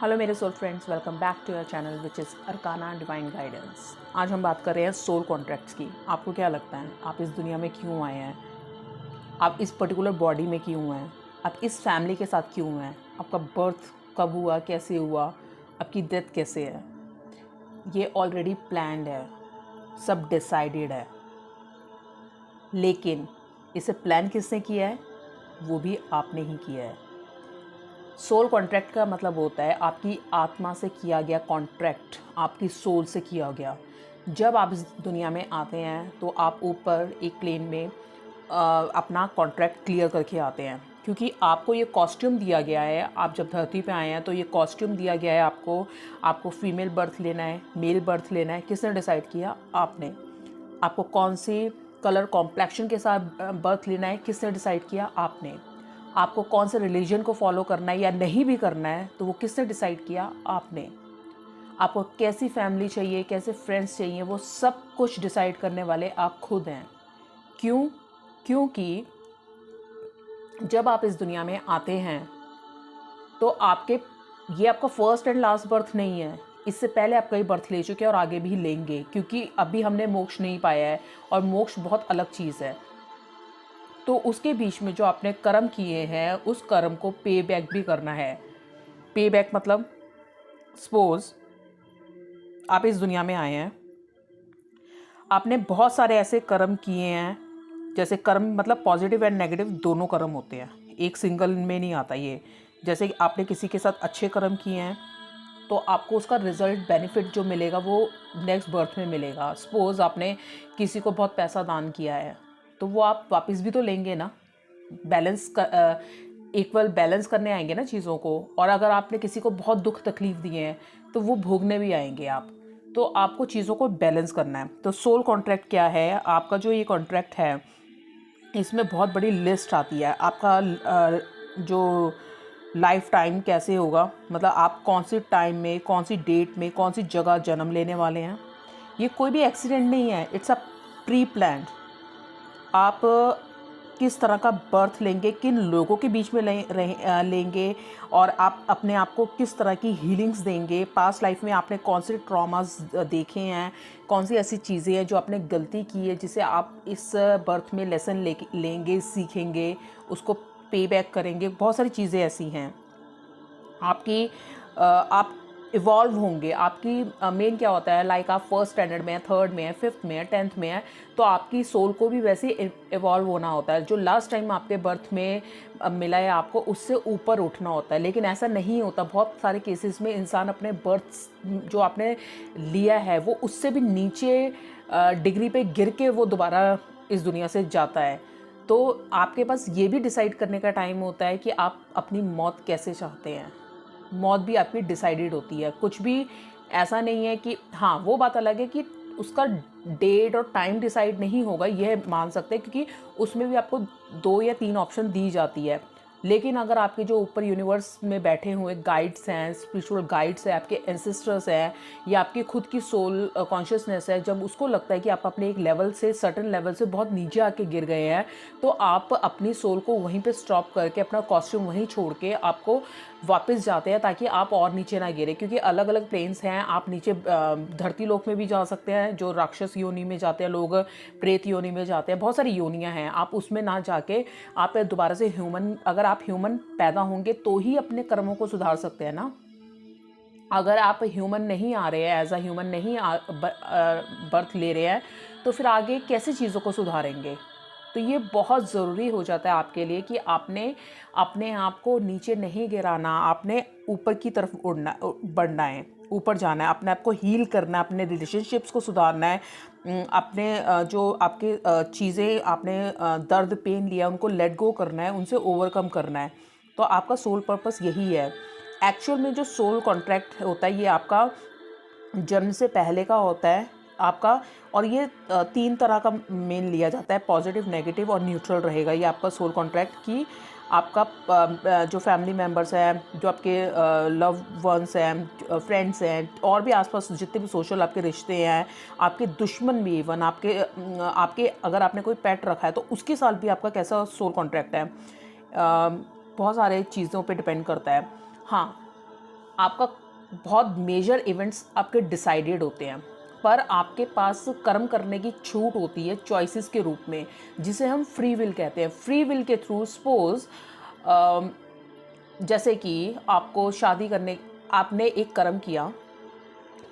Hello मेरे soul friends, welcome back to your channel which is Arcana divine guidance. आज हम बात कर रहे हैं सोल कॉन्ट्रैक्ट्स की। आपको क्या लगता है आप इस दुनिया में क्यों आए हैं? आप इस पर्टिकुलर बॉडी में क्यों हैं? आप इस फैमिली के साथ क्यों हैं? आपका बर्थ कब हुआ, कैसे हुआ, आपकी डेथ कैसे है? ये ऑलरेडी प्लान्ड है, सब डिसाइडेड है। लेकिन इसे प्लान किसने किया है? वो भी आपने ही किया है। सोल कॉन्ट्रैक्ट का मतलब होता है आपकी आत्मा से किया गया कॉन्ट्रैक्ट, आपकी सोल से किया गया। जब आप इस दुनिया में आते हैं तो आप ऊपर एक प्लेन में अपना कॉन्ट्रैक्ट क्लियर करके आते हैं, क्योंकि आपको ये कॉस्ट्यूम दिया गया है। आप जब धरती पे आए हैं तो ये कॉस्ट्यूम दिया गया है आपको फीमेल बर्थ लेना है, मेल बर्थ लेना है। किसने डिसाइड किया? आपने। आपको कौन सी कलर कॉम्प्लेक्शन के साथ बर्थ लेना है, किसने डिसाइड किया? आपने। आपको कौन से रिलीजन को फॉलो करना है या नहीं भी करना है तो वो किसने डिसाइड किया? आपने। आपको कैसी फैमिली चाहिए, कैसे फ्रेंड्स चाहिए, वो सब कुछ डिसाइड करने वाले आप खुद हैं। क्यों? क्योंकि जब आप इस दुनिया में आते हैं तो ये आपका फर्स्ट एंड लास्ट बर्थ नहीं है। इससे पहले आप कई बर्थ ले चुके हैं और आगे भी लेंगे, क्योंकि अभी हमने मोक्ष नहीं पाया है और मोक्ष बहुत अलग चीज़ है। तो उसके बीच में जो आपने कर्म किए हैं उस कर्म को पे बैक भी करना है। पे बैक मतलब सपोज आप इस दुनिया में आए हैं, आपने बहुत सारे ऐसे कर्म किए हैं। जैसे कर्म मतलब पॉजिटिव एंड नेगेटिव दोनों कर्म होते हैं, एक सिंगल में नहीं आता ये। जैसे कि आपने किसी के साथ अच्छे कर्म किए हैं तो आपको उसका रिजल्ट बेनिफिट जो मिलेगा वो नेक्स्ट बर्थ में मिलेगा। सपोज़ आपने किसी को बहुत पैसा दान किया है तो वो आप वापस भी तो लेंगे ना। इक्वल बैलेंस करने आएंगे ना चीज़ों को। और अगर आपने किसी को बहुत दुख तकलीफ़ दिए हैं तो वो भोगने भी आएंगे आप। तो आपको चीज़ों को बैलेंस करना है। तो सोल कॉन्ट्रैक्ट क्या है? आपका जो ये कॉन्ट्रैक्ट है इसमें बहुत बड़ी लिस्ट आती है। आपका जो लाइफ टाइम कैसे होगा, मतलब आप कौन सी टाइम में, कौन सी डेट में, कौन सी जगह जन्म लेने वाले हैं। ये कोई भी एक्सीडेंट नहीं है, इट्स अ प्री प्लान्ड। आप किस तरह का बर्थ लेंगे, किन लोगों के बीच में लेंगे, और आप अपने आप को किस तरह की हीलिंग्स देंगे। पास्ट लाइफ में आपने कौन से ट्रॉमास देखे हैं, कौन सी ऐसी चीज़ें हैं जो आपने गलती की है जिसे आप इस बर्थ में लेसन लेंगे, सीखेंगे, उसको पे बैक करेंगे। बहुत सारी चीज़ें ऐसी हैं आप इवॉल्व होंगे। आपकी मेन क्या होता है, लाइक आप फर्स्ट स्टैंडर्ड में है, थर्ड में है, फिफ्थ में है, 10th में है, तो आपकी सोल को भी वैसे इवॉल्व होना होता है। जो लास्ट टाइम आपके बर्थ में मिला है आपको, उससे ऊपर उठना होता है। लेकिन ऐसा नहीं होता। बहुत सारे केसेस में इंसान अपने बर्थ जो आपने लिया है वो उससे भी नीचे डिग्री पे गिर के वो दोबारा इस दुनिया से जाता है। तो आपके पास ये भी डिसाइड करने का टाइम होता है कि आप अपनी मौत कैसे चाहते हैं। मौत भी आपकी डिसाइडेड होती है। कुछ भी ऐसा नहीं है कि हाँ, वो बात अलग है कि उसका डेट और टाइम डिसाइड नहीं होगा, यह मान सकते हैं, क्योंकि उसमें भी आपको 2 या 3 ऑप्शन दी जाती है। लेकिन अगर आपके जो ऊपर यूनिवर्स में बैठे हुए गाइड्स हैं, स्पिरिचुअल गाइड्स हैं, आपके एंसेस्टर्स हैं, या आपकी खुद की सोल कॉन्शियसनेस है, जब उसको लगता है कि आप अपने एक लेवल से, सर्टन लेवल से बहुत नीचे आके गिर गए हैं, तो आप अपनी सोल को वहीं पे स्टॉप करके, अपना कॉस्ट्यूम वहीं छोड़ के आपको वापस जाते हैं, ताकि आप और नीचे ना गिरे। क्योंकि अलग अलग प्लेन्स हैं। आप नीचे धरती लोक में भी जा सकते हैं, जो राक्षस योनि में जाते हैं लोग, प्रेत योनि में जाते हैं, बहुत सारी योनियां हैं। आप उसमें ना जाके आप दोबारा से ह्यूमन, अगर आप ह्यूमन पैदा होंगे तो ही अपने कर्मों को सुधार सकते हैं ना। अगर आप ह्यूमन नहीं आ रहे हैं, एज अ ह्यूमन नहीं बर्थ ले रहे हैं, तो फिर आगे कैसे चीज़ों को सुधारेंगे? तो ये बहुत ज़रूरी हो जाता है आपके लिए कि आपने अपने आप को नीचे नहीं गिराना, आपने ऊपर की तरफ बढ़ना है, ऊपर जाना है, अपने आप को हील करना है, अपने रिलेशनशिप्स को सुधारना है, अपने जो आपके चीज़ें आपने दर्द पेन लिया उनको लेट गो करना है, उनसे ओवरकम करना है। तो आपका सोल पर्पस यही है। एक्चुअल में जो सोल कॉन्ट्रैक्ट होता है ये आपका जन्म से पहले का होता है आपका। और ये 3 तरह का मेन लिया जाता है, पॉजिटिव, नेगेटिव और न्यूट्रल रहेगा ये आपका सोल कॉन्ट्रैक्ट। कि आपका जो फैमिली मेम्बर्स हैं, जो आपके लव वंस हैं, फ्रेंड्स हैं, और भी आसपास जितने भी सोशल आपके रिश्ते हैं, आपके दुश्मन भी, इवन आपके अगर आपने कोई पेट रखा है तो उसके साथ भी आपका कैसा सोल कॉन्ट्रैक्ट है, बहुत सारे चीज़ों पे डिपेंड करता है। हाँ, आपका बहुत मेजर इवेंट्स आपके डिसाइडेड होते हैं, पर आपके पास कर्म करने की छूट होती है चॉइसेस के रूप में, जिसे हम फ्री विल कहते हैं। फ्री विल के थ्रू सपोज जैसे कि आपको शादी करने, आपने एक कर्म किया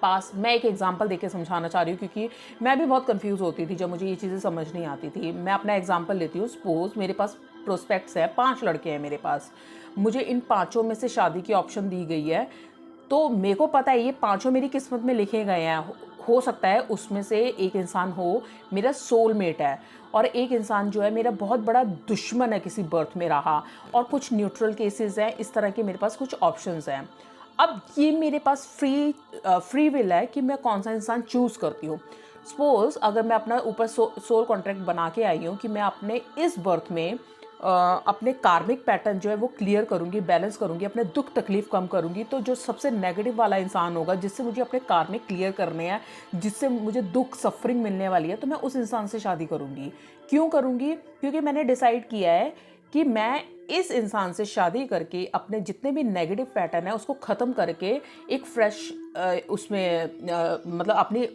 पास, मैं एक एग्जांपल देके समझाना चाह रही हूँ क्योंकि मैं भी बहुत कंफ्यूज होती थी जब मुझे ये चीज़ें समझ नहीं आती थी। मैं अपना एग्जांपल लेती हूँ। सपोज मेरे पास प्रोस्पेक्ट्स है, 5 लड़के हैं मेरे पास, मुझे इन पाँचों में से शादी की ऑप्शन दी गई है, तो मेरे को पता है ये पाँचों मेरी किस्मत में लिखे गए हैं। हो सकता है उसमें से एक इंसान हो मेरा सोलमेट है, और एक इंसान जो है मेरा बहुत बड़ा दुश्मन है किसी बर्थ में रहा, और कुछ न्यूट्रल केसेस हैं। इस तरह के मेरे पास कुछ ऑप्शंस हैं। अब ये मेरे पास फ्री विल है कि मैं कौन सा इंसान चूज़ करती हूँ। सपोज अगर मैं अपना ऊपर सोल कॉन्ट्रैक्ट बना के आई हूँ कि मैं अपने इस बर्थ में अपने कार्मिक पैटर्न जो है वो क्लियर करूँगी, बैलेंस करूँगी, अपने दुख तकलीफ कम करूँगी, तो जो सबसे नेगेटिव वाला इंसान होगा जिससे मुझे अपने कार्मिक क्लियर करने हैं, जिससे मुझे दुख सफरिंग मिलने वाली है, तो मैं उस इंसान से शादी करूँगी। क्यों करूँगी? क्योंकि मैंने डिसाइड किया है कि मैं इस इंसान से शादी करके अपने जितने भी नेगेटिव पैटर्न है उसको ख़त्म करके एक फ्रेश उसमें मतलब अपनी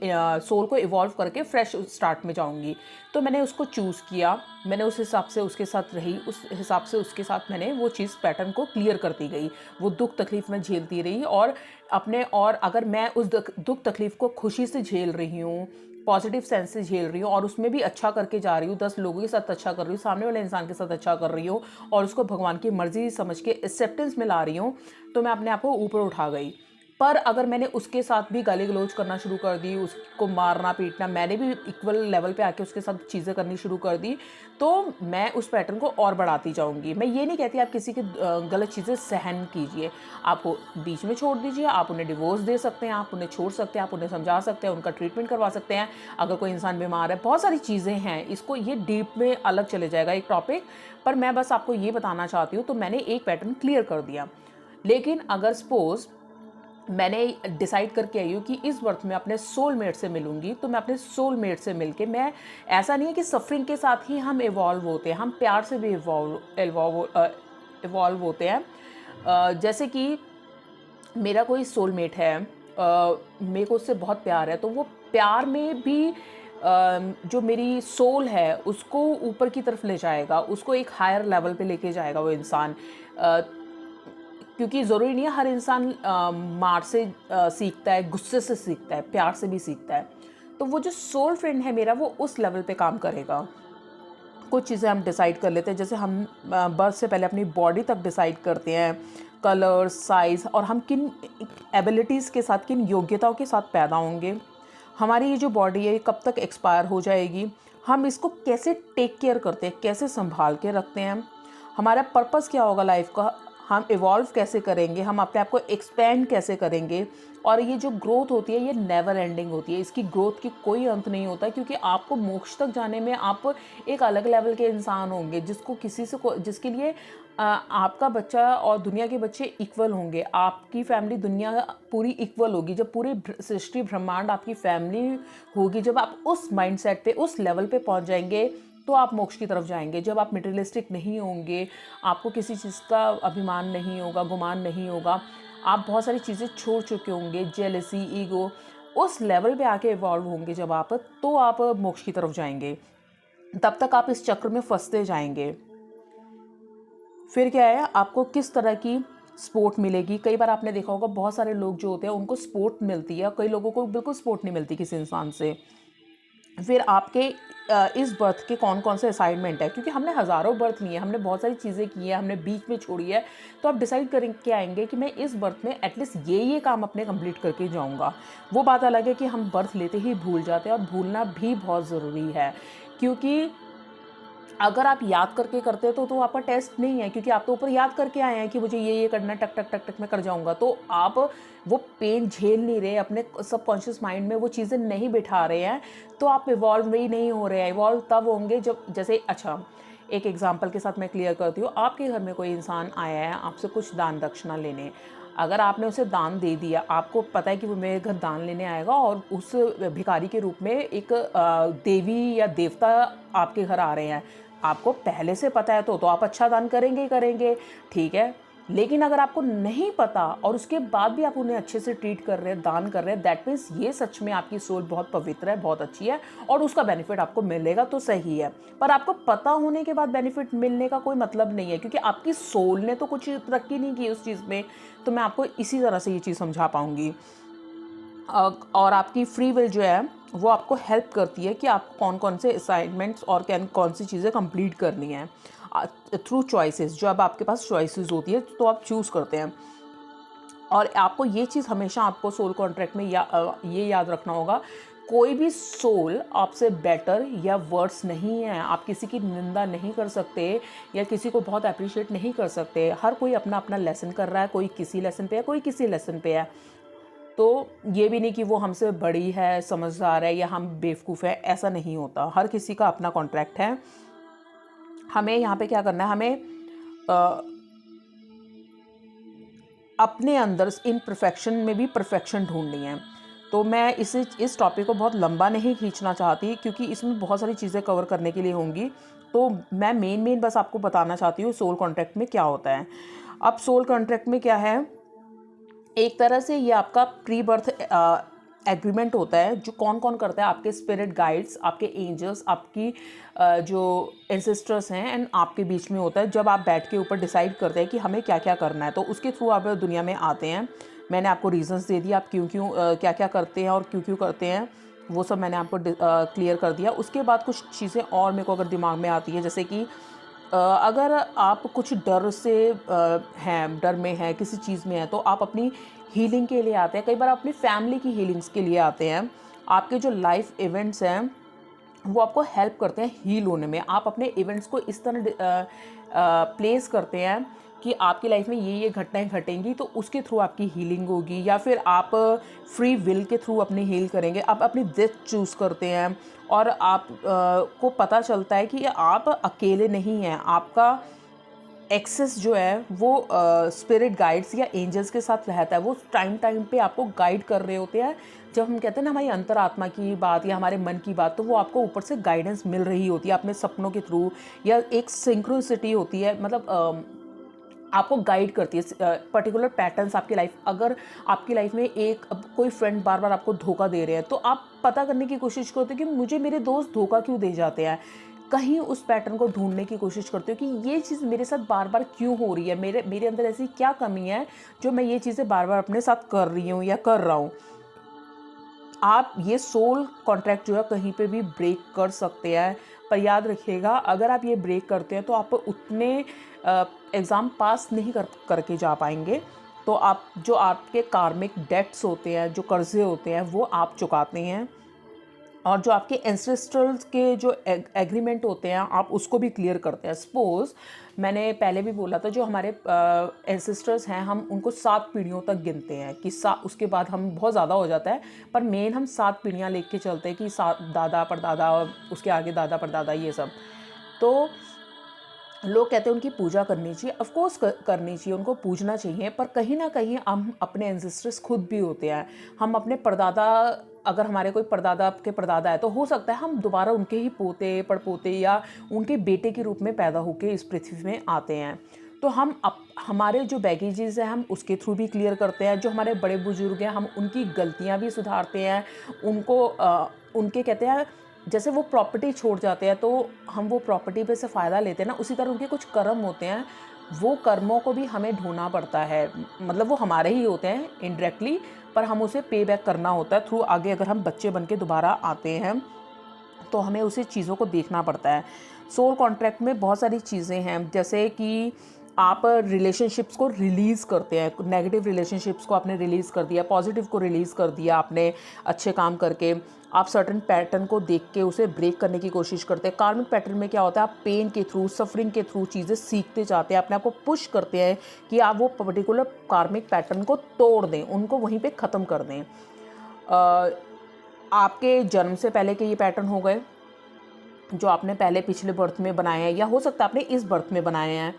सोल को इवॉल्व करके फ्रेश स्टार्ट में जाऊंगी। तो मैंने उसको चूज़ किया, मैंने उस हिसाब से उसके साथ रही, उस हिसाब से उसके साथ मैंने वो चीज़ पैटर्न को क्लियर करती गई, वो दुख तकलीफ़ में झेलती रही, और अगर मैं उस दुख तकलीफ़ को खुशी से झेल रही हूँ, पॉजिटिव सेंस से झेल रही हूँ, और उसमें भी अच्छा करके जा रही हूँ, 10 लोगों के साथ अच्छा कर रही हूँ, सामने वाले इंसान के साथ अच्छा कर रही हूँ, और उसको भगवान की मर्जी समझ के एक्सेप्टेंस में ला रही हूँ, तो मैं अपने आप को ऊपर उठा गई। पर अगर मैंने उसके साथ भी गाली गलौज करना शुरू कर दी, उसको मारना पीटना, मैंने भी इक्वल लेवल पे आके उसके साथ चीज़ें करनी शुरू कर दी, तो मैं उस पैटर्न को और बढ़ाती जाऊंगी। मैं ये नहीं कहती आप किसी की गलत चीज़ें सहन कीजिए, आप बीच में छोड़ दीजिए, आप उन्हें डिवोर्स दे सकते हैं, आप उन्हें छोड़ सकते हैं, आप उन्हें समझा सकते हैं, उनका ट्रीटमेंट करवा सकते हैं। अगर कोई इंसान बीमार है, बहुत सारी चीज़ें हैं, इसको ये डीप में अलग चले जाएगा एक टॉपिक, पर मैं बस आपको ये बताना चाहती हूँ। तो मैंने एक पैटर्न क्लियर कर दिया। लेकिन अगर सपोज मैंने डिसाइड करके आई हूँ कि इस बर्थ में अपने सोलमेट से मिलूंगी, तो मैं अपने सोलमेट से मिलके, मैं ऐसा नहीं है कि सफरिंग के साथ ही हम इवॉल्व होते हैं, हम प्यार से भी इवॉल्व होते हैं। जैसे कि मेरा कोई सोलमेट है, मेरे को उससे बहुत प्यार है, तो वो प्यार में भी जो मेरी सोल है उसको ऊपर की तरफ ले जाएगा, उसको एक हायर लेवल पे लेके जाएगा वो इंसान। क्योंकि ज़रूरी नहीं है हर इंसान मार से सीखता है, गुस्से से सीखता है, प्यार से भी सीखता है। तो वो जो सोल फ्रेंड है मेरा, वो उस लेवल पे काम करेगा। कुछ चीज़ें हम डिसाइड कर लेते हैं, जैसे हम बर्थ से पहले अपनी बॉडी तक डिसाइड करते हैं, कलर, साइज़, और हम किन एबिलिटीज़ के साथ, किन योग्यताओं के साथ पैदा होंगे, हमारी ये जो बॉडी है ये कब तक एक्सपायर हो जाएगी, हम इसको कैसे टेक केयर करते हैं, कैसे संभाल के रखते हैं, हमारा पर्पस क्या होगा लाइफ का, हम इवॉल्व कैसे करेंगे, हम अपने आप को एक्सपेंड कैसे करेंगे। और ये जो ग्रोथ होती है ये नेवर एंडिंग होती है, इसकी ग्रोथ की कोई अंत नहीं होता, क्योंकि आपको मोक्ष तक जाने में आप एक अलग लेवल के इंसान होंगे, जिसके लिए आपका बच्चा और दुनिया के बच्चे इक्वल होंगे, आपकी फैमिली दुनिया पूरी इक्वल होगी। जब पूरी सृष्टि ब्रह्मांड आपकी फैमिली होगी, जब आप उस माइंडसेट पे, उस लेवल पे पहुंच जाएंगे, तो आप मोक्ष की तरफ जाएंगे। जब आप मटेरियलिस्टिक नहीं होंगे, आपको किसी चीज़ का अभिमान नहीं होगा, गुमान नहीं होगा, आप बहुत सारी चीज़ें छोड़ चुके होंगे, जेलसी, ईगो, उस लेवल पे आके इवॉल्व होंगे जब आप, तो आप मोक्ष की तरफ जाएंगे। तब तक आप इस चक्र में फंसते जाएंगे। फिर क्या है, आपको किस तरह की सपोर्ट मिलेगी। कई बार आपने देखा होगा बहुत सारे लोग जो होते हैं उनको सपोर्ट मिलती है, कई लोगों को बिल्कुल सपोर्ट नहीं मिलती किसी इंसान से। फिर आपके इस बर्थ के कौन कौन से असाइनमेंट है, क्योंकि हमने हज़ारों बर्थ लिए, हमने बहुत सारी चीज़ें की है, हमने बीच में छोड़ी है, तो आप डिसाइड करके आएंगे कि मैं इस बर्थ में एटलीस्ट ये काम अपने कंप्लीट करके जाऊंगा। वो बात अलग है कि हम बर्थ लेते ही भूल जाते हैं, और भूलना भी बहुत ज़रूरी है, क्योंकि अगर आप याद करके करते हो तो आपका टेस्ट नहीं है, क्योंकि आप तो ऊपर याद करके आए हैं कि मुझे ये करना है, टक टक टक टक मैं कर जाऊंगा, तो आप वो पेन झेल नहीं रहे, अपने सबकॉन्शियस माइंड में वो चीज़ें नहीं बिठा रहे हैं, तो आप इवॉल्व ही नहीं हो रहे हैं। इवॉल्व तब होंगे जब, जैसे अच्छा एक एग्जांपल के साथ मैं क्लियर करती हूँ। आपके घर में कोई इंसान आया है आपसे कुछ दान दक्षिणा लेने, अगर आपने उसे दान दे दिया, आपको पता है कि वो मेरे घर दान लेने आएगा, और उस भिखारी के रूप में एक देवी या देवता आपके घर आ रहे हैं, आपको पहले से पता है, तो आप अच्छा दान करेंगे ही करेंगे, ठीक है। लेकिन अगर आपको नहीं पता और उसके बाद भी आप उन्हें अच्छे से ट्रीट कर रहे हैं, दान कर रहे हैं, दैट मीन्स ये सच में आपकी सोल बहुत पवित्र है, बहुत अच्छी है और उसका बेनिफिट आपको मिलेगा तो सही है। पर आपको पता होने के बाद बेनिफिट मिलने का कोई मतलब नहीं है, क्योंकि आपकी सोल ने तो कुछ तरक्की नहीं की उस चीज़ में। तो मैं आपको इसी तरह से ये चीज़ समझा पाऊँगी। और आपकी फ्री विल जो है वो आपको हेल्प करती है कि आप कौन कौन से असाइनमेंट्स और कौन सी चीज़ें कंप्लीट करनी है थ्रू चॉइसेस। जो अब आपके पास चॉइसेस होती है तो आप चूज़ करते हैं। और आपको ये चीज़ हमेशा आपको सोल कॉन्ट्रैक्ट में ये याद रखना होगा, कोई भी सोल आपसे बेटर या वर्स नहीं है। आप किसी की निंदा नहीं कर सकते या किसी को बहुत अप्रिशिएट नहीं कर सकते। हर कोई अपना अपना लेसन कर रहा है, कोई किसी लेसन पे है, कोई किसी लेसन पे है। तो ये भी नहीं कि वो हमसे बड़ी है, समझदार है या हम बेवकूफ़ है, ऐसा नहीं होता। हर किसी का अपना कॉन्ट्रैक्ट है। हमें यहाँ पे क्या करना है, हमें अपने अंदर इन परफेक्शन में भी परफेक्शन ढूंढनी है। तो मैं इस टॉपिक को बहुत लंबा नहीं खींचना चाहती, क्योंकि इसमें बहुत सारी चीज़ें कवर करने के लिए होंगी। तो मैं मेन बस आपको बताना चाहती हूँ सोल कॉन्ट्रैक्ट में क्या होता है। अब सोल कॉन्ट्रैक्ट में क्या है, एक तरह से ये आपका प्री बर्थ एग्रीमेंट होता है, जो कौन कौन करता है, आपके स्पिरिट गाइड्स, आपके एंजल्स, आपकी जो एंसेस्टर्स हैं एंड आपके बीच में होता है। जब आप बैठ के ऊपर डिसाइड करते हैं कि हमें क्या क्या करना है, तो उसके थ्रू आप दुनिया में आते हैं। मैंने आपको रीजंस दे दिया आप क्यों क्यों क्या क्या करते हैं और क्यों क्यों करते हैं, वो सब मैंने आपको क्लियर कर दिया। उसके बाद कुछ चीज़ें और मेरे को अगर दिमाग में आती है, जैसे कि अगर आप कुछ डर से हैं, डर में हैं, किसी चीज़ में है, तो आप अपनी हीलिंग के लिए आते हैं। कई बार आप अपनी फैमिली की हीलिंग्स के लिए आते हैं। आपके जो लाइफ इवेंट्स हैं वो आपको हेल्प करते हैं हील होने में। आप अपने इवेंट्स को इस तरह प्लेस करते हैं कि आपकी लाइफ में ये घटनाएं घटेंगी, तो उसके थ्रू आपकी हीलिंग होगी। या फिर आप फ्री विल के थ्रू अपनी हील करेंगे। आप अपनी डेथ चूज़ करते हैं और आप को पता चलता है कि आप अकेले नहीं हैं। आपका एक्सेस जो है वो स्पिरिट गाइड्स या एंजल्स के साथ रहता है। वो टाइम टाइम पे आपको गाइड कर रहे होते हैं। जब हम कहते हैं ना हमारी अंतरात्मा की बात या हमारे मन की बात, तो वो आपको ऊपर से गाइडेंस मिल रही होती है अपने सपनों के थ्रू, या एक सिंक्रोनिसिटी होती है, मतलब आपको गाइड करती है पर्टिकुलर पैटर्न्स आपकी लाइफ। अगर आपकी लाइफ में कोई फ्रेंड बार बार आपको धोखा दे रहे हैं, तो आप पता करने की कोशिश करते हो कि मुझे मेरे दोस्त धोखा क्यों दे जाते हैं। कहीं उस पैटर्न को ढूंढने की कोशिश करते हो कि ये चीज़ मेरे साथ बार बार क्यों हो रही है, मेरे अंदर ऐसी क्या कमी है जो मैं ये चीज़ें बार बार अपने साथ कर रही हूँ या कर रहा हूँ। आप ये सोल कॉन्ट्रैक्ट जो है कहीं पे भी ब्रेक कर सकते हैं। पर याद रखिएगा, अगर आप ये ब्रेक करते हैं तो आप उतने एग्ज़ाम पास नहीं करके जा पाएंगे। तो आप जो आपके कार्मिक डेट्स होते हैं, जो कर्जे होते हैं, वो आप चुकाते हैं। और जो आपके एंसेस्टर्स के जो एग्रीमेंट होते हैं, आप उसको भी क्लियर करते हैं। सपोज़ मैंने पहले भी बोला था, जो हमारे एंसेस्टर्स हैं, हम उनको 7 पीढ़ियों तक गिनते हैं कि उसके बाद हम बहुत ज़्यादा हो जाता है, पर मेन हम 7 पीढ़ियाँ लेके चलते हैं कि 7 दादा परदादा और उसके आगे दादा परदादा, ये सब। तो लोग कहते हैं उनकी पूजा करनी चाहिए। ऑफ कोर्स करनी चाहिए, उनको पूजना चाहिए, पर कहीं ना कहीं हम अपने एंसेस्टर्स खुद भी होते हैं। हम अपने परदादा, अगर हमारे कोई परदादा के परदादा है, तो हो सकता है हम दोबारा उनके ही पोते पड़पोते या उनके बेटे के रूप में पैदा होकर इस पृथ्वी में आते हैं। तो हम हमारे जो बैगेजेस हैं हम उसके थ्रू भी क्लियर करते हैं। जो हमारे बड़े बुजुर्ग हैं, हम उनकी गलतियाँ भी सुधारते हैं। उनको उनके कहते हैं, जैसे वो प्रॉपर्टी छोड़ जाते हैं तो हम वो प्रॉपर्टी पे से फ़ायदा लेते हैं ना, उसी तरह उनके कुछ कर्म होते हैं, वो कर्मों को भी हमें ढूंढना पड़ता है। मतलब वो हमारे ही होते हैं इनडायरेक्टली, पर हम उसे पे बैक करना होता है थ्रू आगे। अगर हम बच्चे बन के दोबारा आते हैं तो हमें उसी चीज़ों को देखना पड़ता है। सोल कॉन्ट्रैक्ट में बहुत सारी चीज़ें हैं, जैसे कि आप रिलेशनशिप्स को रिलीज़ करते हैं। नेगेटिव रिलेशनशिप्स को आपने रिलीज़ कर दिया, पॉजिटिव को रिलीज़ कर दिया आपने अच्छे काम करके। आप सर्टन पैटर्न को देख के उसे ब्रेक करने की कोशिश करते हैं। कार्मिक पैटर्न में क्या होता है, आप पेन के थ्रू, सफरिंग के थ्रू चीज़ें सीखते जाते हैं, अपने आप को पुश करते हैं कि आप वो पर्टिकुलर कार्मिक पैटर्न को तोड़ दें, उनको वहीं पे ख़त्म कर दें। आपके जन्म से पहले के ये पैटर्न हो गए जो आपने पहले पिछले बर्थ में बनाए हैं, या हो सकता है आपने इस बर्थ में बनाए हैं।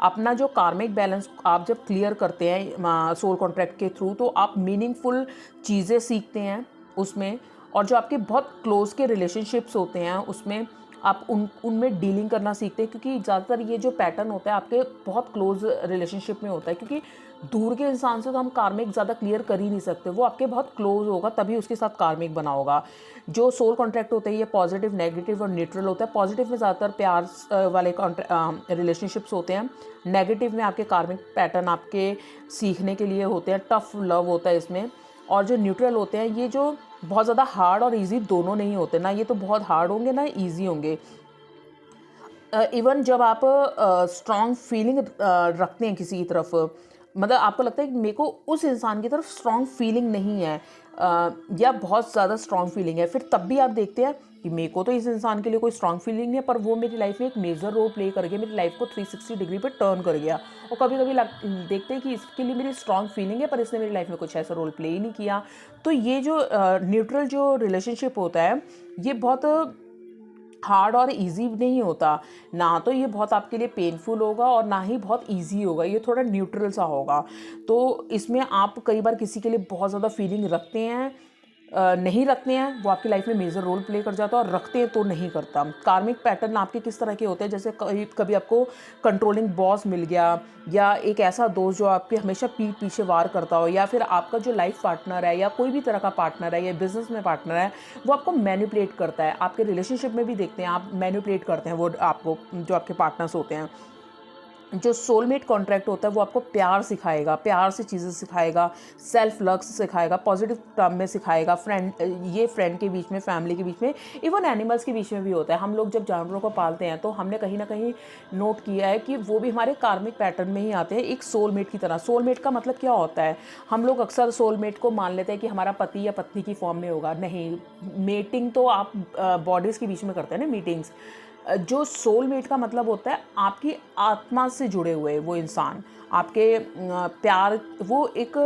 अपना जो कार्मिक बैलेंस आप जब क्लियर करते हैं सोल कॉन्ट्रैक्ट के थ्रू, तो आप मीनिंगफुल चीज़ें सीखते हैं उसमें। और जो आपके बहुत क्लोज के रिलेशनशिप्स होते हैं उसमें आप उनमें डीलिंग करना सीखते हैं, क्योंकि ज़्यादातर ये जो पैटर्न होता है आपके बहुत क्लोज रिलेशनशिप में होता है, क्योंकि दूर के इंसान से तो हम कार्मिक ज़्यादा क्लियर कर ही नहीं सकते, वो आपके बहुत क्लोज होगा तभी उसके साथ कार्मिक बना होगा। जो सोल कॉन्ट्रैक्ट होता है ये पॉजिटिव, नेगेटिव और न्यूट्रल होता है। पॉजिटिव में ज़्यादातर प्यार वाले रिलेशनशिप्स होते हैं। नेगेटिव में आपके कार्मिक पैटर्न आपके सीखने के लिए होते हैं, टफ लव होता है इसमें। और जो न्यूट्रल होते हैं ये जो बहुत ज़्यादा हार्ड और इजी दोनों नहीं होते, ना ये तो बहुत हार्ड होंगे ना इजी होंगे। इवन जब आप स्ट्रॉन्ग फीलिंग रखते हैं किसी की तरफ, मतलब आपको लगता है कि मेरे को उस इंसान की तरफ स्ट्रॉन्ग फीलिंग नहीं है या बहुत ज़्यादा स्ट्रॉन्ग फीलिंग है, फिर तब भी आप देखते हैं कि मेरे को तो इस इंसान के लिए कोई स्ट्रॉन्ग फीलिंग नहीं है, पर वो मेरी लाइफ में एक मेजर रोल प्ले कर गया, मेरी लाइफ को 360 डिग्री पे टर्न कर गया। और कभी कभी देखते हैं कि इसके लिए मेरी स्ट्रॉन्ग फीलिंग है पर इसने मेरी लाइफ में कुछ ऐसा रोल प्ले ही नहीं किया। तो ये जो न्यूट्रल जो रिलेशनशिप होता है ये बहुत हार्ड और इजी नहीं होता, ना तो ये बहुत आपके लिए पेनफुल होगा और ना ही बहुत इजी होगा, ये थोड़ा न्यूट्रल सा होगा। तो इसमें आप कई बार किसी के लिए बहुत ज़्यादा फीलिंग रखते हैं, नहीं रखते हैं, वो आपकी लाइफ में मेजर रोल प्ले कर जाता है, और रखते हैं तो नहीं करता। कार्मिक पैटर्न आपके किस तरह के होते हैं, जैसे कभी आपको कंट्रोलिंग बॉस मिल गया, या एक ऐसा दोस्त जो आपके हमेशा पीठ पीछे वार करता हो, या फिर आपका जो लाइफ पार्टनर है या कोई भी तरह का पार्टनर है या बिजनेस में पार्टनर है वो आपको मैनिपुलेट करता है। आपके रिलेशनशिप में भी देखते हैं आप मैनिपुलेट करते हैं वो आपको, जो आपके पार्टनर्स होते हैं। जो सोलमेट कॉन्ट्रैक्ट होता है वो आपको प्यार सिखाएगा, प्यार से चीज़ें सिखाएगा, सेल्फ लव सिखाएगा, पॉजिटिव टर्म में सिखाएगा। फ्रेंड के बीच में, फैमिली के बीच में, इवन एनिमल्स के बीच में भी होता है। हम लोग जब जानवरों को पालते हैं तो हमने कहीं ना कहीं नोट किया है कि वो भी हमारे कार्मिक पैटर्न में ही आते हैं, एक सोलमेट की तरह। सोलमेट का मतलब क्या होता है, हम लोग अक्सर सोलमेट को मान लेते हैं कि हमारा पति या पत्नी की फॉर्म में होगा। नहीं, मीटिंग तो आप बॉडीज़ के बीच में करते हैं ना, मीटिंग्स। जो सोलमेट का मतलब होता है आपकी आत्मा से जुड़े हुए वो इंसान, आपके प्यार, वो एक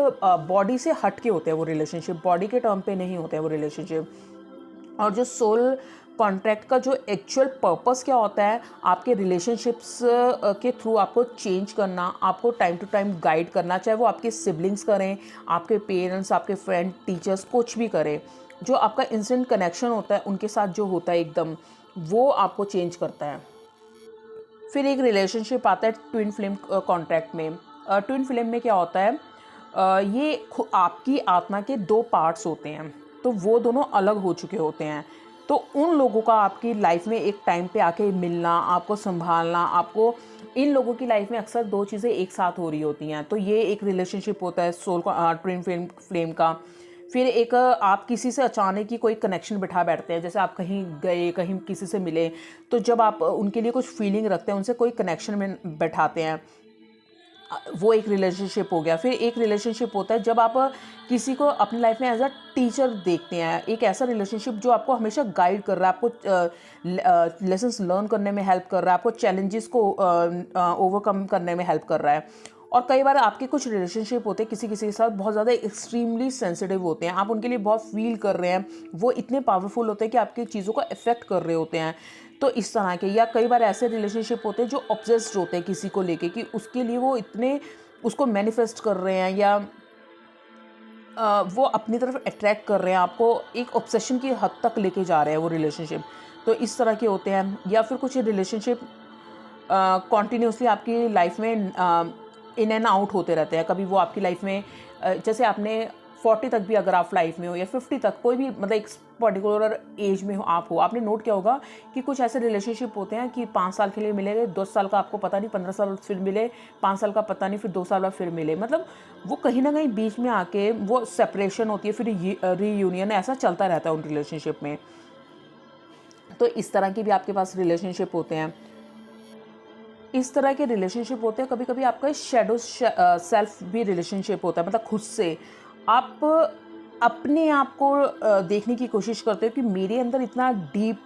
बॉडी से हट के होते हैं वो रिलेशनशिप, बॉडी के टर्म पे नहीं होते हैं वो रिलेशनशिप। और जो सोल कॉन्ट्रैक्ट का जो एक्चुअल पर्पस क्या होता है, आपके रिलेशनशिप्स के थ्रू आपको चेंज करना, आपको टाइम टू टाइम गाइड करना, चाहे वो आपके सिबलिंग्स करें, आपके पेरेंट्स, आपके फ्रेंड, टीचर्स, कुछ भी करें। जो आपका इंस्टेंट कनेक्शन होता है उनके साथ जो होता है एकदम, वो आपको चेंज करता है। फिर एक रिलेशनशिप आता है ट्विन फ्लेम कॉन्ट्रैक्ट में। ट्विन फ्लेम में क्या होता है, ये आपकी आत्मा के दो पार्ट्स होते हैं, तो वो दोनों अलग हो चुके होते हैं। तो उन लोगों का आपकी लाइफ में एक टाइम पे आके मिलना, आपको संभालना, आपको इन लोगों की लाइफ में अक्सर दो चीज़ें एक साथ हो रही होती हैं, तो ये एक रिलेशनशिप होता है सोल ट्विन फ्लेम का। फिर एक आप किसी से अचानक ही कोई कनेक्शन बिठा बैठते हैं, जैसे आप कहीं गए, कहीं किसी से मिले, तो जब आप उनके लिए कुछ फीलिंग रखते हैं, उनसे कोई कनेक्शन में बैठाते हैं, वो एक रिलेशनशिप हो गया। फिर एक रिलेशनशिप होता है जब आप किसी को अपनी लाइफ में एज अ टीचर देखते हैं, एक ऐसा रिलेशनशिप जो आपको हमेशा गाइड कर रहा है, आपको लेसन्स लर्न करने में हेल्प कर रहा है, आपको चैलेंजेस को ओवरकम करने में हेल्प कर रहा है। और कई बार आपके कुछ रिलेशनशिप होते हैं किसी किसी के साथ बहुत ज़्यादा एक्सट्रीमली सेंसिटिव होते हैं, आप उनके लिए बहुत फील कर रहे हैं, वो इतने पावरफुल होते हैं कि आपकी चीज़ों को इफेक्ट कर रहे होते हैं। तो इस तरह के, या कई बार ऐसे रिलेशनशिप होते हैं जो ऑब्सेस्ड होते हैं किसी को लेके, कि उसके लिए वो इतने उसको मैनिफेस्ट कर रहे हैं, या वो अपनी तरफ अट्रैक्ट कर रहे हैं, आपको एक ऑब्सेशन की हद तक लेके जा रहे हैं वो रिलेशनशिप। तो इस तरह के होते हैं। या फिर कुछ रिलेशनशिप कॉन्टीन्यूसली आपकी लाइफ में इन एंड आउट होते रहते हैं। कभी वो आपकी लाइफ में जैसे आपने 40 तक भी अगर आप लाइफ में हो, या 50 तक, कोई भी मतलब एक पर्टिकुलर एज में हो, आपने नोट किया होगा कि कुछ ऐसे रिलेशनशिप होते हैं कि 5 साल के लिए मिले, 10 साल का आपको पता नहीं, 15 साल फिर मिले, 5 साल का पता नहीं, फिर 2 साल बाद फिर मिले, मतलब वो कहीं ना कहीं बीच में आके वो सेपरेशन होती है, फिर रीयूनियन, ऐसा चलता रहता है उन रिलेशनशिप में। तो इस तरह की भी आपके पास रिलेशनशिप होते हैं। इस तरह के रिलेशनशिप होते हैं। कभी कभी आपका शैडो सेल्फ भी रिलेशनशिप होता है, मतलब खुद से आप अपने आप को देखने की कोशिश करते हो कि मेरे अंदर इतना डीप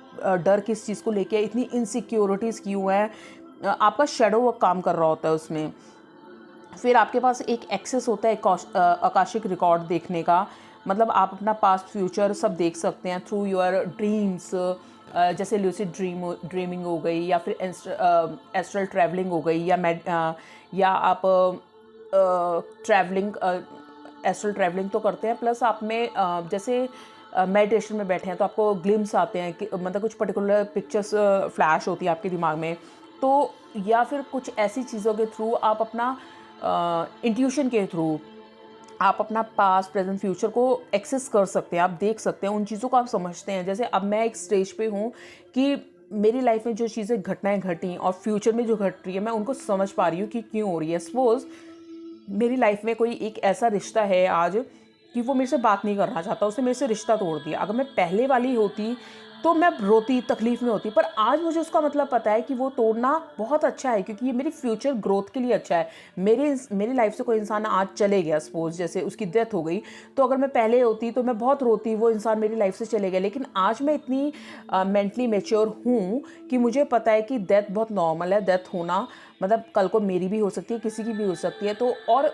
डर किस चीज़ को लेके है, इतनी इनसिक्योरिटीज़ क्यों है, आपका शैडो वर्क काम कर रहा होता है उसमें। फिर आपके पास एक एक्सेस होता है आकाशिक रिकॉर्ड देखने का, मतलब आप अपना पास्ट फ्यूचर सब देख सकते हैं थ्रू योर ड्रीम्स, जैसे लूसिड ड्रीमिंग हो गई, या फिर एस्ट्रल ट्रैवलिंग हो गई, या आप ट्रैवलिंग एस्ट्रल ट्रैवलिंग तो करते हैं, प्लस आप में जैसे मेडिटेशन में बैठे हैं तो आपको ग्लिम्स आते हैं कि मतलब कुछ पर्टिकुलर पिक्चर्स फ्लैश होती है आपके दिमाग में, तो या फिर कुछ ऐसी चीज़ों के थ्रू आप अपना इंट्यूशन के थ्रू आप अपना पास्ट प्रेजेंट फ्यूचर को एक्सेस कर सकते हैं, आप देख सकते हैं, उन चीज़ों को आप समझते हैं। जैसे अब मैं एक स्टेज पे हूँ कि मेरी लाइफ में जो चीज़ें घटनाएं घटी और फ्यूचर में जो घट रही है मैं उनको समझ पा रही हूँ कि क्यों हो रही है। सपोज़ मेरी लाइफ में कोई एक ऐसा रिश्ता है आज कि वो मेरे से बात नहीं करना चाहता, उसने मेरे से रिश्ता तोड़ दिया। अगर मैं पहले वाली होती तो मैं रोती, तकलीफ़ में होती, पर आज मुझे उसका मतलब पता है कि वो तोड़ना बहुत अच्छा है क्योंकि ये मेरी फ्यूचर ग्रोथ के लिए अच्छा है। मेरी लाइफ से कोई इंसान आज चले गया, सपोज़ जैसे उसकी डेथ हो गई, तो अगर मैं पहले होती तो मैं बहुत रोती, वो इंसान मेरी लाइफ से चले गया। लेकिन आज मैं इतनी मेंटली मैच्योर हूँ कि मुझे पता है कि डेथ बहुत नॉर्मल है, डेथ होना मतलब कल को मेरी भी हो सकती है, किसी की भी हो सकती है। तो और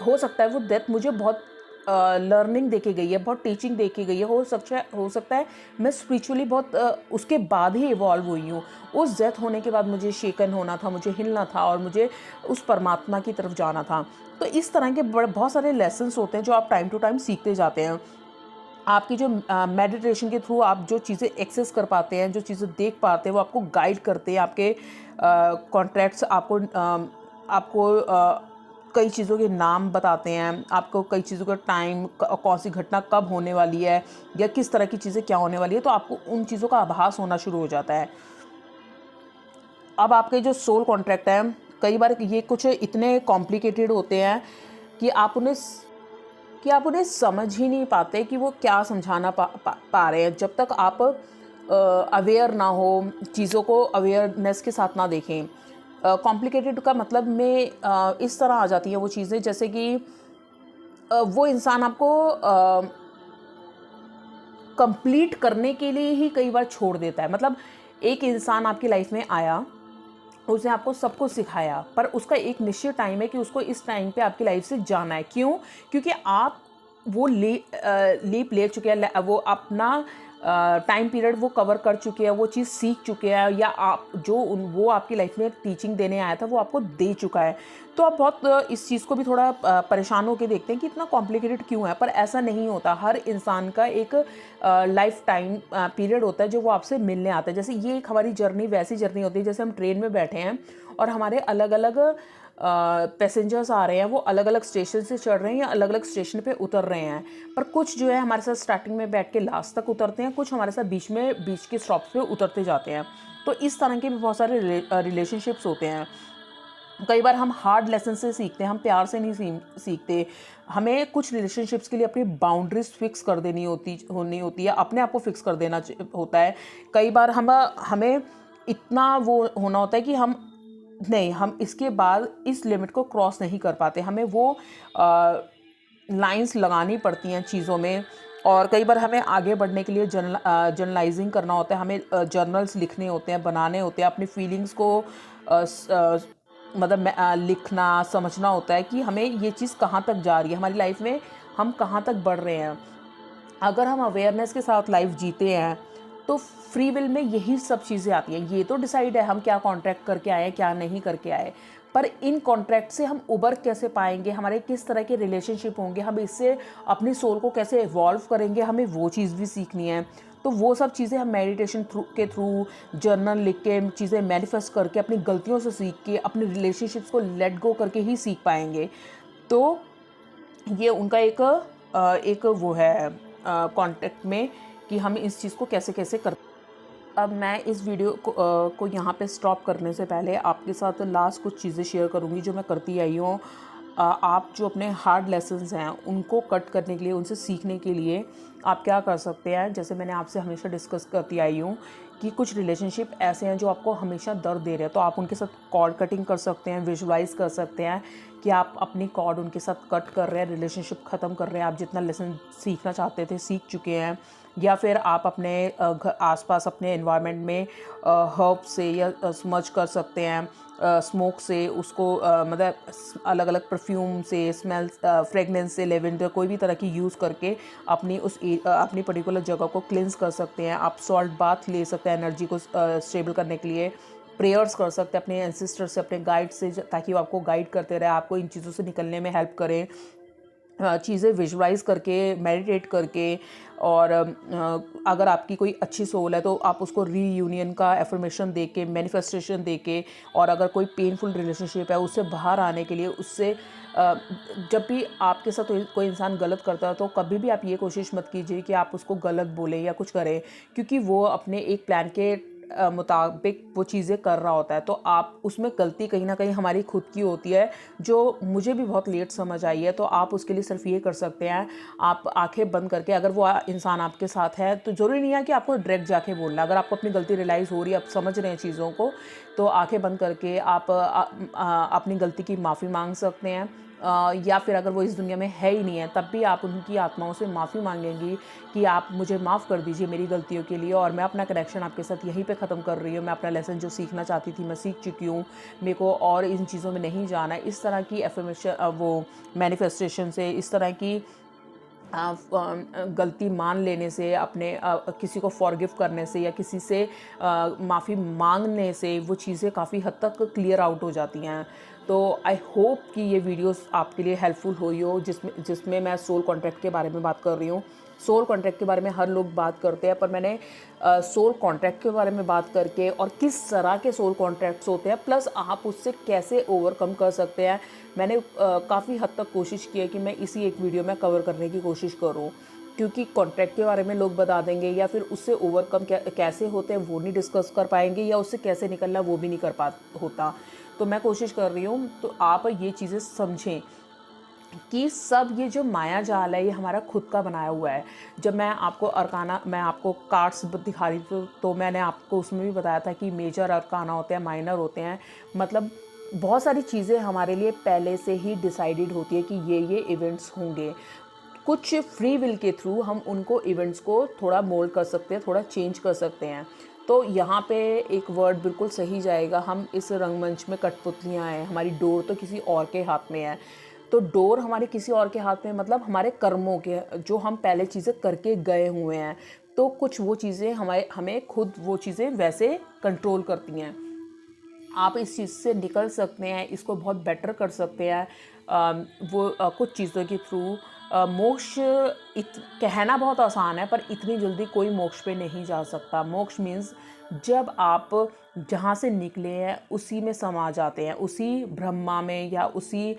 हो सकता है वो डेथ मुझे बहुत लर्निंग दे के गई है, बहुत टीचिंग दे के गई है। हो सकता है मैं स्पिरिचुअली बहुत उसके बाद ही इवॉल्व हुई हूँ। उस डेथ होने के बाद मुझे शेकन होना था, मुझे हिलना था और मुझे उस परमात्मा की तरफ जाना था। तो इस तरह के बहुत सारे लेसन्स होते हैं जो आप टाइम टू टाइम सीखते जाते हैं। आपकी जो मेडिटेशन के थ्रू आप जो चीज़ें एक्सेस कर पाते हैं, जो चीज़ें देख पाते हैं, वो आपको गाइड करते हैं। आपके कॉन्ट्रैक्ट्स आपको कई चीज़ों के नाम बताते हैं, आपको कई चीज़ों का टाइम, कौन सी घटना कब होने वाली है या किस तरह की चीज़ें क्या होने वाली है, तो आपको उन चीज़ों का आभास होना शुरू हो जाता है। अब आपके जो सोल कॉन्ट्रैक्ट हैं, कई बार ये कुछ इतने कॉम्प्लिकेटेड होते हैं कि आप उन्हें समझ ही नहीं पाते कि वो क्या समझाना पा रहे हैं, जब तक आप अवेयर ना हो, चीज़ों को अवेयरनेस के साथ ना देखें। कॉम्प्लिकेटेड का मतलब में इस तरह आ जाती हैं वो चीज़ें, जैसे कि वो इंसान आपको कंप्लीट करने के लिए ही कई बार छोड़ देता है। मतलब एक इंसान आपकी लाइफ में आया, उसने आपको सब कुछ सिखाया, पर उसका एक निश्चित टाइम है कि उसको इस टाइम पे आपकी लाइफ से जाना है। क्यों? क्योंकि आप वो लीप ले चुके हैं, वो अपना टाइम पीरियड वो कवर कर चुके हैं, वो चीज़ सीख चुके हैं, या आप वो आपकी लाइफ में टीचिंग देने आया था वो आपको दे चुका है। तो आप बहुत इस चीज़ को भी थोड़ा परेशान होकर देखते हैं कि इतना कॉम्प्लिकेटेड क्यों है, पर ऐसा नहीं होता। हर इंसान का एक लाइफ टाइम पीरियड होता है जो वो आपसे मिलने आता है। जैसे ये एक हमारी जर्नी वैसी जर्नी होती है जैसे हम ट्रेन में बैठे हैं और हमारे अलग अलग पैसेंजर्स आ रहे हैं, वो अलग अलग स्टेशन से चढ़ रहे हैं या अलग अलग स्टेशन पे उतर रहे हैं। पर कुछ जो है हमारे साथ स्टार्टिंग में बैठ के लास्ट तक उतरते हैं, कुछ हमारे साथ बीच के स्टॉप पे उतरते जाते हैं। तो इस तरह के भी बहुत सारे रिलेशनशिप्स होते हैं। कई बार हम हार्ड लेसन से सीखते हैं, हम प्यार से नहीं सीखते। हमें कुछ रिलेशनशिप्स के लिए अपनी बाउंड्रीज फिक्स कर देनी होती है, अपने आप को फिक्स कर देना होता है। कई बार हमें इतना वो होना होता है कि हम इसके बाद इस लिमिट को क्रॉस नहीं कर पाते। हमें वो लाइंस लगानी पड़ती हैं चीज़ों में। और कई बार हमें आगे बढ़ने के लिए जर्नलाइजिंग करना होता है, हमें जर्नल्स लिखने होते हैं, बनाने होते हैं, अपनी फीलिंग्स को मतलब लिखना, समझना होता है कि हमें ये चीज़ कहाँ तक जा रही है, हमारी लाइफ में हम कहाँ तक बढ़ रहे हैं। अगर हम अवेयरनेस के साथ लाइफ जीते हैं तो फ्री विल में यही सब चीज़ें आती हैं। ये तो डिसाइड है हम क्या कॉन्ट्रैक्ट करके आए, क्या नहीं करके आए, पर इन कॉन्ट्रैक्ट से हम उबर कैसे पाएंगे, हमारे किस तरह के रिलेशनशिप होंगे, हम इससे अपनी सोल को कैसे इवॉल्व करेंगे, हमें वो चीज़ भी सीखनी है। तो वो सब चीज़ें हम मेडिटेशन के थ्रू, जर्नल लिख के, चीज़ें मैनिफेस्ट करके, अपनी गलतियों से सीख के, अपने रिलेशनशिप्स को लेट गो करके ही सीख पाएंगे। तो ये उनका एक वो है कॉन्टेक्ट में कि हम इस चीज़ को कैसे कैसे कर। अब मैं इस वीडियो को यहाँ पे स्टॉप करने से पहले आपके साथ लास्ट कुछ चीज़ें शेयर करूँगी जो मैं करती आई हूँ। आप जो अपने हार्ड लेसन्स हैं उनको कट करने के लिए, उनसे सीखने के लिए आप क्या कर सकते हैं। जैसे मैंने आपसे हमेशा डिस्कस करती आई हूँ कि कुछ रिलेशनशिप ऐसे हैं जो आपको हमेशा दर्द दे रहे हैं, तो आप उनके साथ कॉर्ड कटिंग कर सकते हैं, विजुलाइज कर सकते हैं कि आप अपनी कॉर्ड उनके साथ कट कर रहे हैं, रिलेशनशिप ख़त्म कर रहे हैं, आप जितना लेसन सीखना चाहते थे सीख चुके हैं। या फिर आप अपने आसपास अपने एनवायरनमेंट में हर्ब से या स्मज कर सकते हैं, स्मोक से उसको मतलब अलग अलग परफ्यूम से, स्मेल, फ्रेगनेंस से, लेवेंडर, कोई भी तरह की यूज़ करके अपनी पर्टिकुलर जगह को क्लिनस कर सकते हैं। आप सॉल्ट बाथ ले सकते हैं एनर्जी को स्टेबल करने के लिए। प्रेयर्स कर सकते हैं अपने एंसेस्टर से, अपने गाइड से, ताकि वो आपको गाइड करते रहे, आपको इन चीज़ों से निकलने में हेल्प करें। चीज़ें विजुलाइज़ करके, मेडिटेट करके, और अगर आपकी कोई अच्छी सोल है तो आप उसको रीयूनियन का एफर्मेशन दे के, मैनिफेस्टेशन दे के, और अगर कोई पेनफुल रिलेशनशिप है उससे बाहर आने के लिए, उससे जब भी आपके साथ कोई इंसान गलत करता है तो कभी भी आप ये कोशिश मत कीजिए कि आप उसको गलत बोलें या कुछ करें, क्योंकि वो अपने एक प्लान के मुताबिक वो चीज़ें कर रहा होता है। तो आप उसमें गलती कहीं ना कहीं हमारी खुद की होती है, जो मुझे भी बहुत लेट समझ आई है। तो आप उसके लिए सिर्फ ये कर सकते हैं, आप आंखें बंद करके, अगर वो इंसान आपके साथ है तो ज़रूरी नहीं है कि आपको डायरेक्ट जाके बोलना, अगर आपको अपनी गलती रियलाइज़ हो रही है, आप समझ रहे हैं चीज़ों को, तो आंखें बंद करके आप अपनी गलती की माफ़ी मांग सकते हैं। या फिर अगर वो इस दुनिया में है ही नहीं है तब भी आप उनकी आत्माओं से माफ़ी मांगेंगी कि आप मुझे माफ़ कर दीजिए मेरी गलतियों के लिए, और मैं अपना कनेक्शन आपके साथ यहीं पे ख़त्म कर रही हूँ। मैं अपना लेसन जो सीखना चाहती थी मैं सीख चुकी हूँ, मेरे को और इन चीज़ों में नहीं जाना है। इस तरह की एफर्मेशन, वो मैनिफेस्टेशन से, इस तरह की गलती मान लेने से, अपने किसी को फॉरगिव करने से, या किसी से माफ़ी मांगने से वो चीज़ें काफ़ी हद तक क्लियर आउट हो जाती हैं। तो आई होप कि ये वीडियोस आपके लिए हेल्पफुल हुई हो, जिसमें मैं सोल कॉन्ट्रैक्ट के बारे में बात कर रही हूँ। सोल कॉन्ट्रैक्ट के बारे में हर लोग बात करते हैं, पर मैंने सोल कॉन्ट्रैक्ट के बारे में बात करके, और किस तरह के सोल कॉन्ट्रैक्ट्स होते हैं, प्लस आप उससे कैसे ओवरकम कर सकते हैं, मैंने काफ़ी हद तक कोशिश की है कि मैं इसी एक वीडियो में कवर करने की कोशिश करूं। क्योंकि कॉन्ट्रैक्ट के बारे में लोग बता देंगे, या फिर उससे ओवरकम कैसे होते हैं वो नहीं डिस्कस कर पाएंगे, या उससे कैसे निकलना वो भी नहीं कर पा होता। तो मैं कोशिश कर रही हूँ, तो आप ये चीज़ें समझें कि सब ये जो माया जाल है ये हमारा खुद का बनाया हुआ है। जब मैं आपको अरकाना, मैं आपको कार्ड्स दिखा रही थी तो मैंने आपको उसमें भी बताया था कि मेजर अरकाना होते हैं, माइनर होते हैं। मतलब बहुत सारी चीज़ें हमारे लिए पहले से ही डिसाइडेड होती है कि ये इवेंट्स होंगे। कुछ फ्री विल के थ्रू हम उनको इवेंट्स को थोड़ा मोल्ड कर सकते हैं, थोड़ा चेंज कर सकते हैं। तो यहाँ पे एक वर्ड बिल्कुल सही जाएगा, हम इस रंगमंच में कठपुतलियाँ हैं, हमारी डोर तो किसी और के हाथ में है। तो डोर हमारे किसी और के हाथ में, मतलब हमारे कर्मों के, जो हम पहले चीज़ें करके गए हुए हैं। तो कुछ वो चीज़ें हमें खुद वो चीज़ें वैसे कंट्रोल करती हैं। आप इस चीज़ से निकल सकते हैं, इसको बहुत बेटर कर सकते हैं। कुछ चीज़ों के थ्रू मोक्ष कहना बहुत आसान है, पर इतनी जल्दी कोई मोक्ष पे नहीं जा सकता। मोक्ष मीन्स जब आप जहाँ से निकले हैं उसी में समा जाते हैं, उसी ब्रह्मा में, या उसी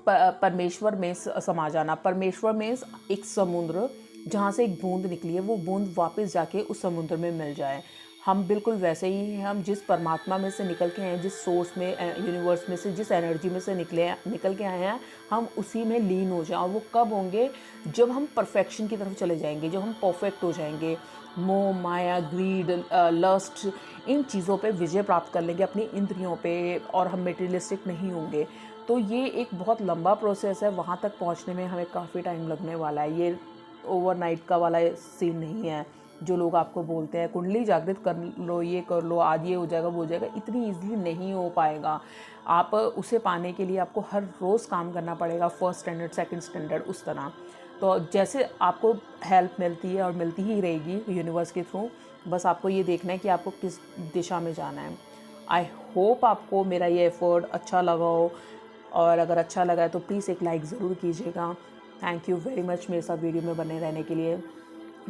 परमेश्वर में समा जाना। परमेश्वर मीन्स एक समुद्र, जहाँ से एक बूंद निकली है वो बूंद वापस जाके उस समुद्र में मिल जाए। हम बिल्कुल वैसे ही हैं, हम जिस परमात्मा में से निकल के आए हैं, जिस सोर्स में, यूनिवर्स में से, जिस एनर्जी में से निकल के आए हैं, हम उसी में लीन हो जाएं। और वो कब होंगे? जब हम परफेक्शन की तरफ चले जाएंगे, जब हम परफेक्ट हो जाएंगे, मोह, माया, ग्रीड, लस्ट, इन चीज़ों पे विजय प्राप्त कर लेंगे, अपनी इंद्रियों पे, और हम मेटेरियलिस्टिक नहीं होंगे। तो ये एक बहुत लंबा प्रोसेस है, वहाँ तक पहुँचने में हमें काफ़ी टाइम लगने वाला है। ये ओवरनाइट का वाला सीन नहीं है। जो लोग आपको बोलते हैं कुंडली जागृत कर लो, ये कर लो, आज ये हो जाएगा, वो हो जाएगा, इतनी ईजिली नहीं हो पाएगा। आप उसे पाने के लिए आपको हर रोज़ काम करना पड़ेगा, फर्स्ट स्टैंडर्ड, सेकंड स्टैंडर्ड, उस तरह। तो जैसे आपको हेल्प मिलती है और मिलती ही रहेगी यूनिवर्स के थ्रू, बस आपको ये देखना है कि आपको किस दिशा में जाना है। आई होप आपको मेरा ये एफर्ट अच्छा लगा हो, और अगर अच्छा लगा है तो प्लीज़ एक लाइक ज़रूर कीजिएगा। थैंक यू वेरी मच मेरे साथ वीडियो में बने रहने के लिए।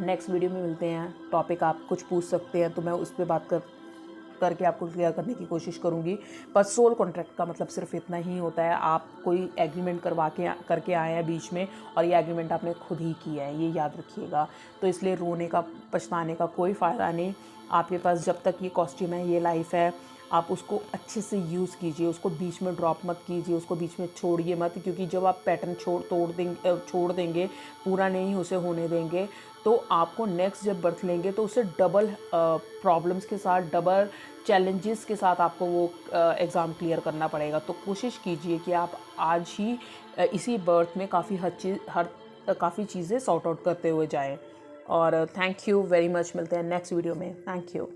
नेक्स्ट वीडियो में मिलते हैं। टॉपिक आप कुछ पूछ सकते हैं तो मैं उस पर बात करके आपको क्लियर करने की कोशिश करूंगी। पर सोल कॉन्ट्रैक्ट का मतलब सिर्फ इतना ही होता है, आप कोई एग्रीमेंट करके आए हैं बीच में, और ये एग्रीमेंट आपने खुद ही किया है, ये याद रखिएगा। तो इसलिए रोने का, पछताने का कोई फ़ायदा नहीं। आपके पास जब तक ये कॉस्ट्यूम है, ये लाइफ है, आप उसको अच्छे से यूज़ कीजिए, उसको बीच में ड्रॉप मत कीजिए, उसको बीच में छोड़िए मत। क्योंकि जब आप पैटर्न छोड़ देंगे, पूरा नहीं उसे होने देंगे, तो आपको नेक्स्ट जब बर्थ लेंगे तो उसे डबल प्रॉब्लम्स के साथ, डबल चैलेंजेस के साथ आपको वो एग्ज़ाम क्लियर करना पड़ेगा। तो कोशिश कीजिए कि आप आज ही इसी बर्थ में काफ़ी चीज़ें सॉर्ट आउट करते हुए जाएं। और थैंक यू वेरी मच। मिलते हैं नेक्स्ट वीडियो में। Thank you.